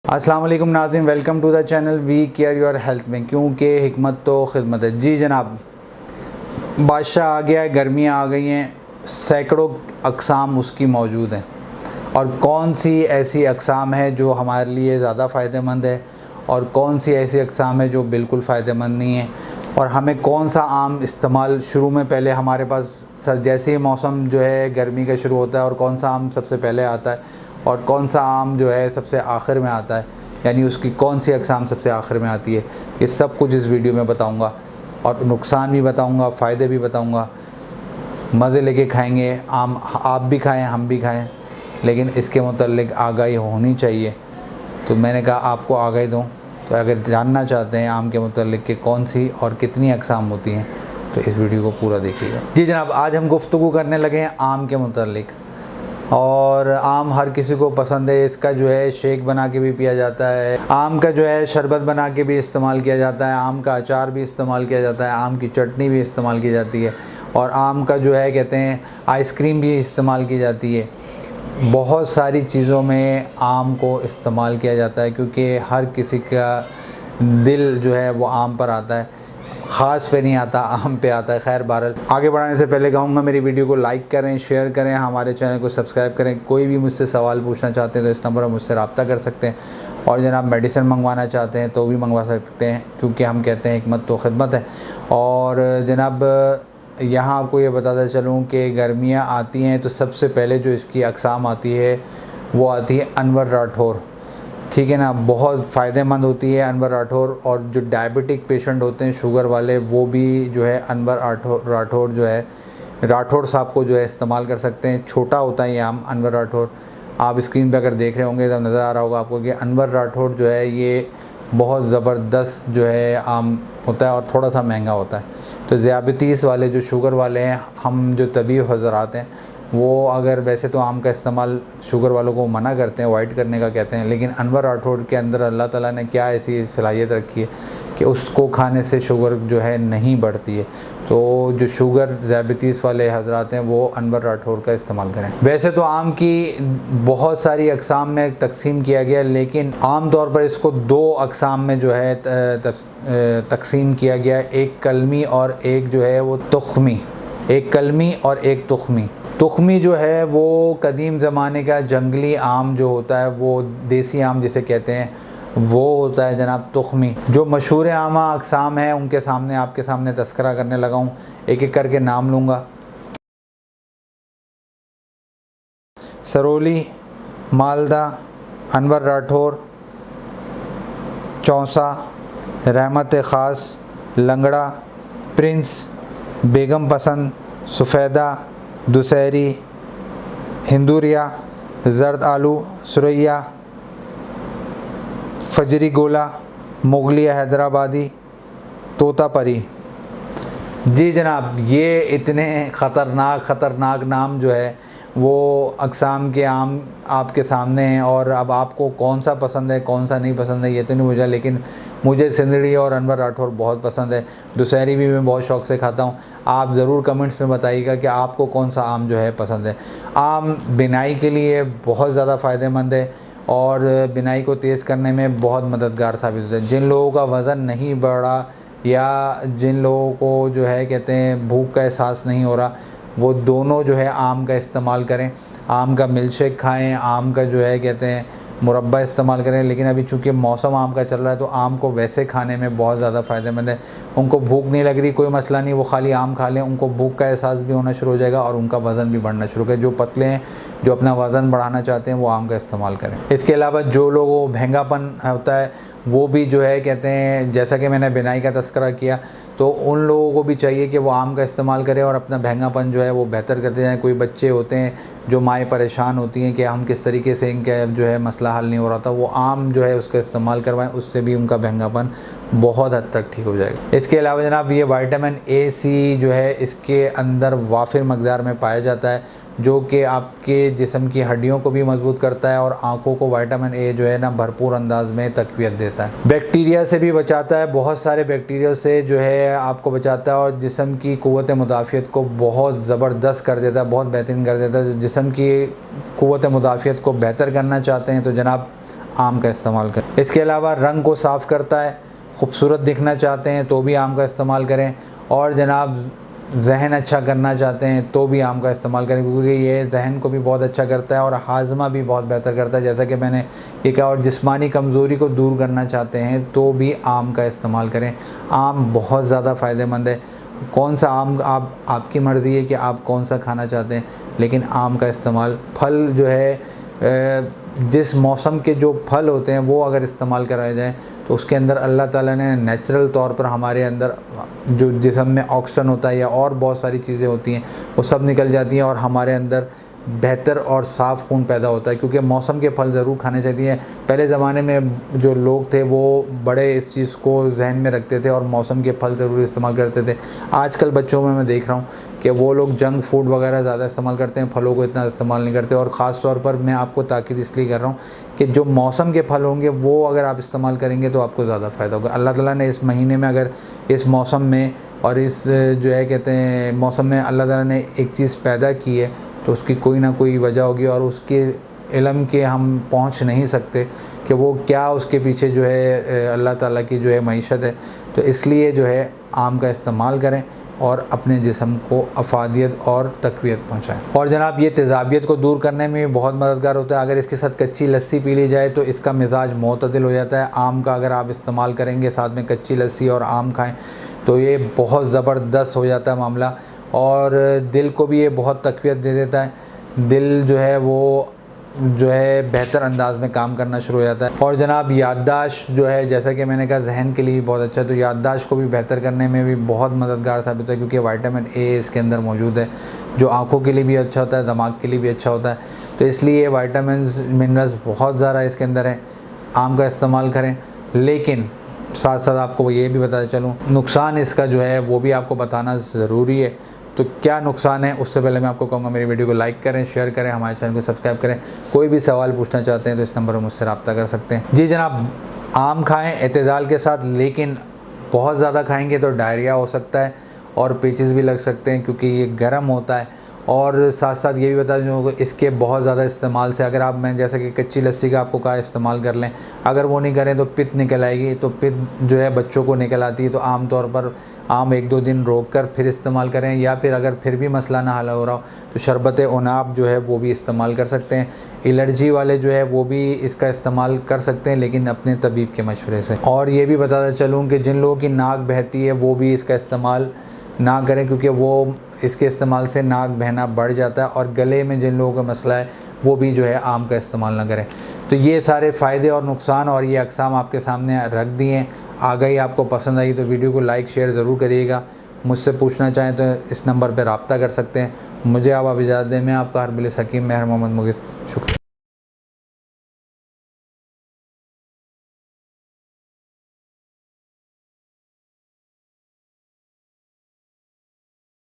अस्सलाम वालेकुम नाज़रीन, welcome to the channel we care your health में, क्योंकि हिकमत तो खिदमत है। जी जनाब, बादशाह आ गया है, गर्मियाँ आ गई हैं, सैकड़ों अक़साम उसकी मौजूद हैं। और कौन सी ऐसी अक़साम है जो हमारे लिए ज़्यादा फ़ायदेमंद है और कौन सी ऐसी अक़साम है जो बिल्कुल फ़ायदेमंद नहीं है, और हमें कौन सा आम इस्तेमाल शुरू में पहले हमारे पास जैसे ही मौसम जो है गर्मी का शुरू होता है और कौन सा आम सबसे पहले आता है और कौन सा आम जो है सबसे आखिर में आता है, यानी उसकी कौन सी अक़साम सबसे आखिर में आती है, ये सब कुछ इस वीडियो में बताऊंगा। और नुकसान भी बताऊंगा, फ़ायदे भी बताऊंगा। मज़े लेके खाएंगे आम, आप भी खाएं हम भी खाएं, लेकिन इसके मुतल्लिक आगाही होनी चाहिए। तो मैंने कहा आपको आगाही दूँ। तो अगर जानना चाहते हैं आम के मुतल्लिक कि कौन सी और कितनी अक़साम होती हैं तो इस वीडियो को पूरा देखिएगा। जी जनाब, आज हम गुफ्तगू करने लगे हैं आम के मुतल्लिक। और आम हर किसी को पसंद है। इसका जो है शेक बना के भी पिया जाता है, आम का जो है शरबत बना के भी इस्तेमाल किया जाता है, आम का अचार भी इस्तेमाल किया जाता है, आम की चटनी भी इस्तेमाल की जाती है, और आम का जो है कहते हैं आइसक्रीम भी इस्तेमाल की जाती है। बहुत सारी चीज़ों में आम को इस्तेमाल किया जाता है, क्योंकि हर किसी का दिल जो है वो आम पर आता है, ख़ास पे नहीं आता, आम पे आता है। खैर बहरहाल, आगे बढ़ाने से पहले कहूँगा मेरी वीडियो को लाइक करें, शेयर करें, हमारे चैनल को सब्सक्राइब करें। कोई भी मुझसे सवाल पूछना चाहते हैं तो इस नंबर पर मुझसे रब्ता कर सकते हैं। और जनाब मेडिसिन मंगवाना चाहते हैं तो भी मंगवा सकते हैं, क्योंकि हम कहते हैं हिकमत तो खिदमत है। और जनाब यहाँ आपको ये बताता चलूँ कि गर्मियाँ आती हैं तो सबसे पहले जो इसकी अक़साम आती है वो आती है अनवर राठौर, ठीक है ना। बहुत फ़ायदेमंद होती है अनवर राठौर। और जो डायबिटिक पेशेंट होते हैं, शुगर वाले, वो भी जो है अनवर राठौर जो है राठौर साहब को जो है इस्तेमाल कर सकते हैं। छोटा होता है ये आम अनवर राठौर। आप स्क्रीन पे अगर देख रहे होंगे तो नज़र आ रहा होगा आपको कि अनवर राठौर जो है ये बहुत ज़बरदस्त जो है आम होता है और थोड़ा सा महंगा होता है। तो ज़ियाबतीस वाले जो शुगर वाले हैं, हम जो तबीब हज़रात हैं, वो अगर वैसे तो आम का इस्तेमाल शुगर वालों को मना करते हैं, अवॉइड करने का कहते हैं, लेकिन अनवर राठौर के अंदर अल्लाह ताला ने क्या ऐसी सलाहियत रखी है कि उसको खाने से शुगर जो है नहीं बढ़ती है। तो जो शुगर ज़ियाबतीस वाले हज़रात हैं वो अनवर राठौर का इस्तेमाल करें। वैसे तो आम की बहुत सारी अक़साम में तकसीम किया गया, लेकिन आम तौर पर इसको दो अक़साम में जो है तकसीम किया गया। एक कलमी और एक जो है वो तुख़मी। एक कलमी और एक तुख़मी। तुख़मी जो है वो कदीम ज़माने का जंगली आम जो होता है, वो देसी आम जिसे कहते हैं, वो होता है जनाब तुख़मी। जो मशहूर आमा अक़साम है उनके सामने आपके सामने तस्करा करने लगा हूँ, एक एक करके नाम लूँगा। सरोली, मालदा, अनवर राठौर, चौसा, रहमत ख़ास, लंगड़ा, प्रिंस, बेगम पसंद, सफ़ेदा, दुसहरी, हिंदूरिया, ज़र्द आलू, सुरैया, फजरी गोला, मुगलिया हैदराबादी, तोतापरी। जी जनाब, ये इतने ख़तरनाक नाम जो है वो अक़साम के आम आपके सामने हैं। और अब आपको कौन सा पसंद है कौन सा नहीं पसंद है ये तो नहीं मुझे, लेकिन मुझे सिंदड़ी और अनवर राठौर बहुत पसंद है। दुसहरी भी मैं बहुत शौक़ से खाता हूँ। आप ज़रूर कमेंट्स में बताइएगा कि आपको कौन सा आम जो है पसंद है। आम बिनाई के लिए बहुत ज़्यादा फ़ायदेमंद है और बिनाई को तेज़ करने में बहुत मददगार साबित होता है। जिन लोगों का वज़न नहीं बढ़ा या जिन लोगों को जो है कहते हैं भूख का एहसास नहीं हो रहा, वो दोनों जो है आम का इस्तेमाल करें। आम का मिल्कशेक खाएं, आम का जो है कहते हैं मुरब्बा इस्तेमाल करें। लेकिन अभी चूँकि मौसम आम का चल रहा है तो आम को वैसे खाने में बहुत ज़्यादा फ़ायदेमंद है। उनको भूख नहीं लग रही, कोई मसला नहीं, वो खाली आम खा लें, उनको भूख का एहसास भी होना शुरू हो जाएगा और उनका वज़न भी बढ़ना शुरू करें। जो पतले हैं, जो अपना वज़न बढ़ाना चाहते हैं, वो आम का इस्तेमाल करें। इसके अलावा जो लोगों महंगापन होता है वो भी जो है कहते हैं, जैसा कि मैंने बिनाई का तस्करा किया, तो उन लोगों को भी चाहिए कि वो आम का इस्तेमाल करें और अपना महंगापन जो है वो बेहतर करते जाएँ। कोई बच्चे होते हैं जो माएँ परेशान होती हैं कि हम किस तरीके से इनका जो है मसला हल नहीं हो रहा था, वो आम जो है उसका इस्तेमाल करवाएं, उससे भी उनका महंगापन बहुत हद तक ठीक हो जाएगा। इसके अलावा जनाब ये विटामिन ए सी जो है इसके अंदर वाफिर मकदार में पाया जाता है, जो कि आपके जिस्म की हड्डियों को भी मजबूत करता है और आँखों को विटामिन ए जो है ना भरपूर अंदाज में तक़वियत देता है। बैक्टीरिया से भी बचाता है, बहुत सारे बैक्टीरिया से जो है आपको बचाता है और जिस्म की क़ुव्वत मुदाफ़ियत को बहुत ज़बरदस्त कर देता है, बहुत बेहतरीन कर देता है। जिस्म की क़ुव्वत मुदाफ़ियत को बेहतर करना चाहते हैं तो जनाब आम का इस्तेमाल करें। इसके अलावा रंग को साफ़ करता है, खूबसूरत दिखना चाहते हैं तो भी आम का इस्तेमाल करें, और जनाब जहन अच्छा करना चाहते हैं तो भी आम का इस्तेमाल करें, क्योंकि ये जहन को भी बहुत अच्छा करता है और हाजमा भी बहुत बेहतर करता है, जैसा कि मैंने ये कहा। और जिस्मानी कमज़ोरी को दूर करना चाहते हैं तो भी आम का इस्तेमाल करें। आम बहुत ज़्यादा फ़ायदेमंद है। कौन सा आम आपकी मर्ज़ी है कि आप कौन सा खाना चाहते हैं, लेकिन आम का इस्तेमाल, फल जो है जिस मौसम के जो फल होते हैं वो अगर इस्तेमाल कराए जाएँ तो उसके अंदर अल्लाह ताला ने नेचुरल तौर पर हमारे अंदर जो जिस्म में ऑक्सीजन होता है या और बहुत सारी चीज़ें होती हैं वो सब निकल जाती हैं और हमारे अंदर बेहतर और साफ़ खून पैदा होता है। क्योंकि मौसम के फल ज़रूर खाने चाहिए। पहले ज़माने में जो लोग थे वो बड़े इस चीज़ को जहन में रखते थे और मौसम के फल ज़रूर इस्तेमाल करते थे। आजकल बच्चों में मैं देख रहा हूँ कि वो लोग जंक फूड वगैरह ज़्यादा इस्तेमाल करते हैं, फलों को इतना इस्तेमाल नहीं करते। और ख़ास तौर पर मैं आपको ताकीद इसलिए कर रहा हूँ कि जो मौसम के फल होंगे वो अगर आप इस्तेमाल करेंगे तो आपको ज़्यादा फ़ायदा होगा। अल्लाह ताला ने इस महीने में, अगर इस मौसम में और इस जो है कहते हैं मौसम में अल्लाह ताला ने एक चीज़ पैदा की है तो उसकी कोई ना कोई वजह होगी, और उसके इल्म के हम पहुंच नहीं सकते कि वो क्या उसके पीछे जो है अल्लाह ताला की जो है मईशत है। तो इसलिए जो है आम का इस्तेमाल करें और अपने जिस्म को अफादियत और तक़वियत पहुँचाएँ। और जनाब ये तेज़ाबियत को दूर करने में भी बहुत मददगार होता है। अगर इसके साथ कच्ची लस्सी पी ली जाए तो इसका मिजाज मोतदिल हो जाता है। आम का अगर आप इस्तेमाल करेंगे, साथ में कच्ची लस्सी और आम खाएँ तो ये बहुत ज़बरदस्त हो जाता है मामला। और दिल को भी ये बहुत तक़वियत दे देता है। दिल जो है वो जो है बेहतर अंदाज में काम करना शुरू हो जाता है। और जनाब याददाश्त जो है, जैसा कि मैंने कहा, जहन के लिए भी बहुत अच्छा है, तो याददाश्त को भी बेहतर करने में भी बहुत मददगार साबित होता है, क्योंकि विटामिन ए इसके अंदर मौजूद है जो आँखों के लिए भी अच्छा होता है, दिमाग के लिए भी अच्छा होता है। तो इसलिए विटामिन्स मिनरल्स बहुत ज़्यादा इसके अंदर हैं। आम का इस्तेमाल करें, लेकिन साथ साथ आपको ये भी बताते चलूँ नुकसान इसका जो है वो भी आपको बताना ज़रूरी है। तो क्या नुकसान है उससे पहले मैं आपको कहूँगा मेरी वीडियो को लाइक करें, शेयर करें, हमारे चैनल को सब्सक्राइब करें। कोई भी सवाल पूछना चाहते हैं तो इस नंबर पर मुझसे रब्ता कर सकते हैं। जी जनाब, आम खाएं एतदाल के साथ, लेकिन बहुत ज़्यादा खाएंगे तो डायरिया हो सकता है और पेचिस भी लग सकते हैं, क्योंकि ये गर्म होता है। और साथ साथ ये भी बता दूँ इसके बहुत ज़्यादा इस्तेमाल से, अगर आप, मैं जैसे कि कच्ची लस्सी का आपको कहा इस्तेमाल कर लें, अगर वो नहीं करें तो पित्त निकल आएगी। तो पित्त जो है बच्चों को निकल आती है। तो आम तौर पर आम 1-2 दिन रोक कर फिर इस्तेमाल करें, या फिर अगर फिर भी मसला ना हल हो रहा हो तो शरबत उनाब जो है वो भी इस्तेमाल कर सकते हैं। एलर्जी वाले जो है वो भी इसका इस्तेमाल कर सकते हैं, लेकिन अपने तबीब के मशवरे से। और ये भी बताता चलूँ कि जिन लोगों की नाक बहती है वो भी इसका इस्तेमाल ना करें, क्योंकि वो इसके इस्तेमाल से नाक बहना बढ़ जाता है। और गले में जिन लोगों का मसला है वो भी जो है आम का इस्तेमाल ना करें। तो ये सारे फ़ायदे और नुकसान और ये अक़साम आपके सामने रख दिए। आ गई, आपको पसंद आई तो वीडियो को लाइक शेयर ज़रूर करिएगा। मुझसे पूछना चाहें तो इस नंबर पर रब्ता कर सकते हैं। मुझे आप इजाज़त दें। मैं आपका हरबिल हकीम महर मोहम्मद मुगिस, शुक्रिया।